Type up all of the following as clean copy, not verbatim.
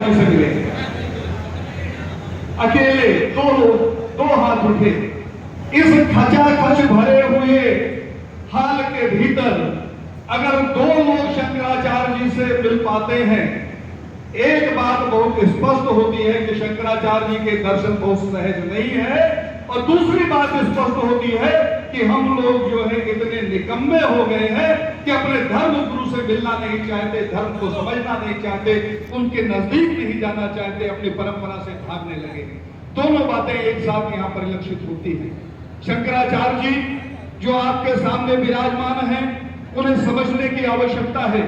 कैसे मिलेंगे? अकेले दो लोग, दो हाथ उठे, इस खचाखच भरे हुए हाल के भीतर अगर दो लोग शंकराचार्य जी से मिल पाते हैं, एक बात बहुत स्पष्ट होती है कि शंकराचार्य जी के दर्शन बहुत सहज नहीं है, और दूसरी बात स्पष्ट होती है कि हम लोग जो है इतने निकम्मे हो गए हैं कि अपने धर्म गुरु से मिलना नहीं चाहते, धर्म को समझना नहीं चाहते, उनके नजदीक नहीं जाना चाहते, अपनी परंपरा से भागने लगे। दोनों बातें एक साथ यहाँ परिलक्षित होती हैं। शंकराचार्य जी जो आपके सामने विराजमान हैं, उन्हें समझने की आवश्यकता है।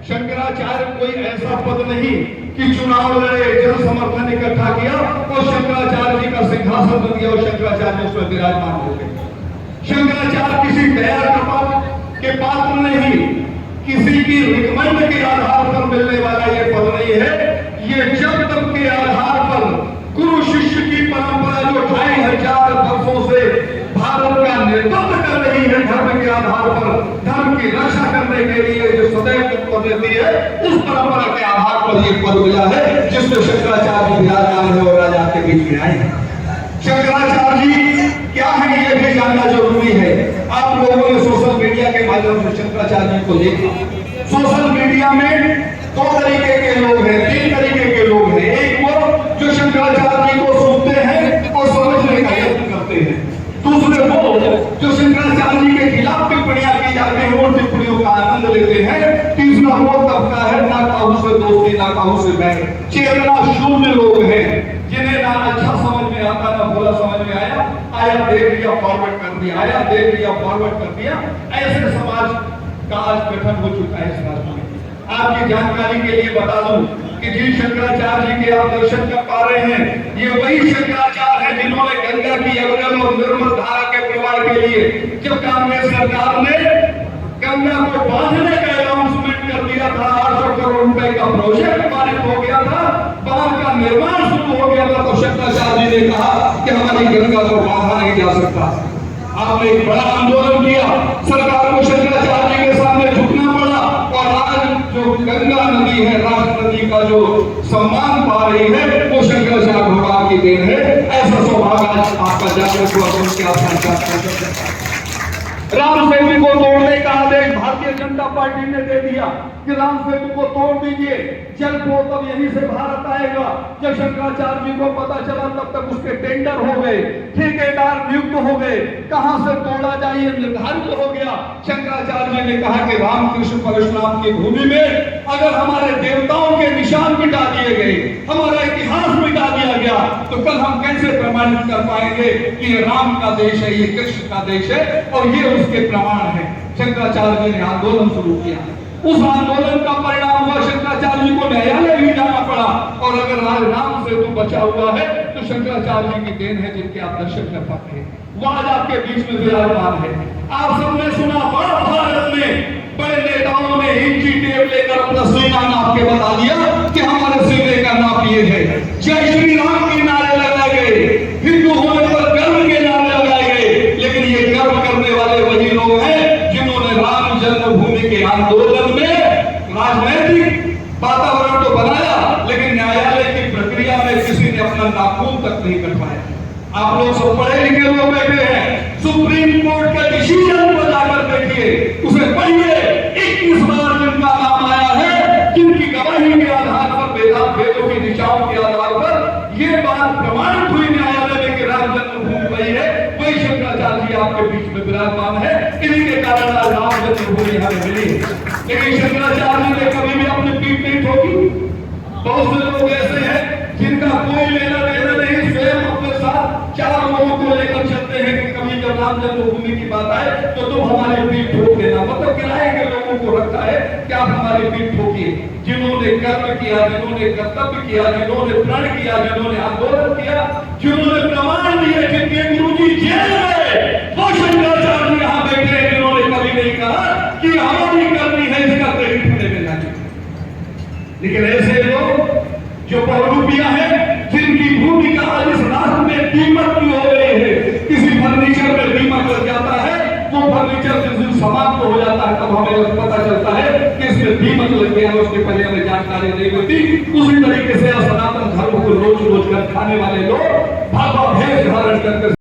शंकराचार्य कोई ऐसा पद नहीं कि चुनाव लड़े, जन समर्थन इकट्ठा किया और शंकराचार्य जी का सिंहासन बन गया और शंकराचार्य उसमें विराजमान हो गए। शंकराचार्य किसी दया के पात्र नहीं, किसी की रिकमेंड के आधार पर मिलने वाला ये पद नहीं है। ये जब तक के आधार पर गुरु शिष्य की परंपरा जो 2500 वर्षों से भारत का नेतृत्व कर रही है, धर्म के आधार पर धर्म की रक्षा करने के लिए जो सदैव तत्पर रहती है, उस परंपरा के आधार पर ये पद मिला है जिसमें शंकराचार्य विराजमान है और आज आपके बीच में आए हैं। शंकराचार्य जी क्या है ये भी जानना जरूरी है। आप लोगों ने सोशल मीडिया के माध्यम से शंकराचार्य जी को देखा। सोशल मीडिया में दो तरीके के लोग हैं, तीन तरीके के लोग हैं। एक वो जो शंकराचार्य जी को सुनते हैं और समझने का यत्न करते हैं, दूसरे वो जो शंकराचार्य जी के खिलाफ टिप्पणियां की जाती हैं, वो टिप्पणियों का आनंद लेते हैं। तीसरा वो तबका है ना काहू से दोस्ती ना काहू से बैर, चेतना शून्य लोग हैं जिन्हें ना अच्छा समझ में आता ना बुरा समझ में आया, आया देख लिया फॉरवर्ड कर दिया, आया देख लिया फॉरवर्ड कर दिया। ऐसे समाज का आज गठन हो चुका है इस राज्य में। आपकी जानकारी के लिए बता दूं कि जिन शंकराचार्य जी के आप दर्शन कर पा रहे हैं, ये वही शंकराचार्य हैं जिन्होंने गंगा की अविरल और निर्मल धारा के प्रवाह के लिए जब कांग्रेस सरकार ने गंगा को बांधने का अनाउंसमेंट कर दिया था, 800 करोड़ रुपए का प्रोजेक्ट पारित हो गया था, बांध का निर्माण शुरू हो गया था, तो शंकराचार्य जी ने कहा कि हमारी गंगा को बांधा नहीं जा सकता। आपने एक बड़ा आंदोलन किया, सरकार को शंकराचार्य जी के सामने झुकना पड़ा, और आज जो गंगा नदी है, राष्ट्र नदी का जो सम्मान पा रही है, वो शंकराचार्य भगवान की देन है। ऐसा सौभाग्य आज आपका जागृत हुआ उनके आप राम सेतु को तोड़ने का आदेश भारतीय जनता पार्टी ने दे दिया कि राम सेतु को तोड़ दीजिए, जल को तब यहीं से भारत आएगा। जब शंकराचार्य जी को पता चला तब तक उसके टेंडर हो गए, ठेकेदार नियुक्त हो गए, कहां से तोड़ा जाए निर्धारित हो गया। शंकराचार्य जी ने कहा कि रामकृष्ण परशुराम की भूमि में अगर हमारे देवताओं के निशान मिटा दिए गए, हमारा इतिहास मिटा दिया गया, तो कल हम कैसे प्रमाणित कर पाएंगे कि ये राम का देश है, ये कृष्ण का देश है, और ये उसके प्रमाण है। शंकराचार्य जी ने आंदोलन शुरू किया। उस आंदोलन का परिणाम हुआ शंकराचार्य जी को न्यायालय भी जाना पड़ा, और अगर आज राम सेतु बचा हुआ है तो शंकराचार्य जी की देन है जिनके आप दर्शन कर पाते हैं। वो आज आपके बीच में विराजमान है। आप सबने सुना, बड़ा भारत में बड़े नेताओं ने इंची टेप लेकर अपना सीना नाप के बता दिया कि हमारे सीने का नाप ये है। जय श्री राम के नारे लगाए गए, हिंदू होने पर गर्व के नारे लगाए गए, लेकिन ये गर्व करने वाले वही लोग हैं जिन्होंने राम जन्मभूमि के आंदोलन में राजनीतिक वातावरण तो बनाया, लेकिन न्यायालय की प्रक्रिया में किसी ने अपना नाखून तक नहीं कर पाया। आप लोग सब पढ़े लिखे लोग बैठे हैं, सुप्रीम कोर्ट के डिसीजन को जाकर देखिए, उसे पढ़िए। 21 बार जिनका नाम आया है, जिनकी गवाही के आधार पर, वेदों की दिशाओं के आधार पर ये बात प्रमाणित हुई न्यायालय में कि राम जन्मभूमि वही है, वही शंकराचार्य जी आपके बीच में विराजमान है। इन्हीं के कारण आज राम जन्मभूमि हमें मिली। लेकिन शंकराचार्य जी ने कभी भी अपनी पीठ नहीं ठोकी। बहुत से लोग ऐसे हैं जिनका कोई लेना देना नहीं, स्वयं अपने साथ 4 लोगों को लेकर चलते हैं कि कभी जब राम जन्मभूमि की बात आए तो तुम हमारी पीठ ठोक देना। मतलब किराए के लोगों को रखा है कि आप हमारी पीठ ठोकिए। जिन्होंने कर्म किया, जिन्होंने कर्तव्य किया, जिन्होंने प्रण किया, जिन्होंने आंदोलन किया, जिन्होंने प्रमाण दिए, जिनके गुरुजी जेल में, वो शंकराचार्य यहाँ बैठे हैं जिन्होंने कभी नहीं कहा कि हमारी करनी है, इसका क्रेडिट हमें मिलना चाहिए। लेकिन ऐसे लोग जो बहुरूपिया है, जिनकी भूमिका आज इस राष्ट्र में कीमत की हो गई है, किसी फर्नीचर में दीमक लग जाता है, वो फर्नीचर जिस दिन समाप्त हो जाता है तब हमें पता चलता है कि इसमें दीमक लग गया है, उसके पहले हमें जानकारी नहीं होती। उसी तरीके से चढ़ाने वाले लोग भगवा भेष धारण करके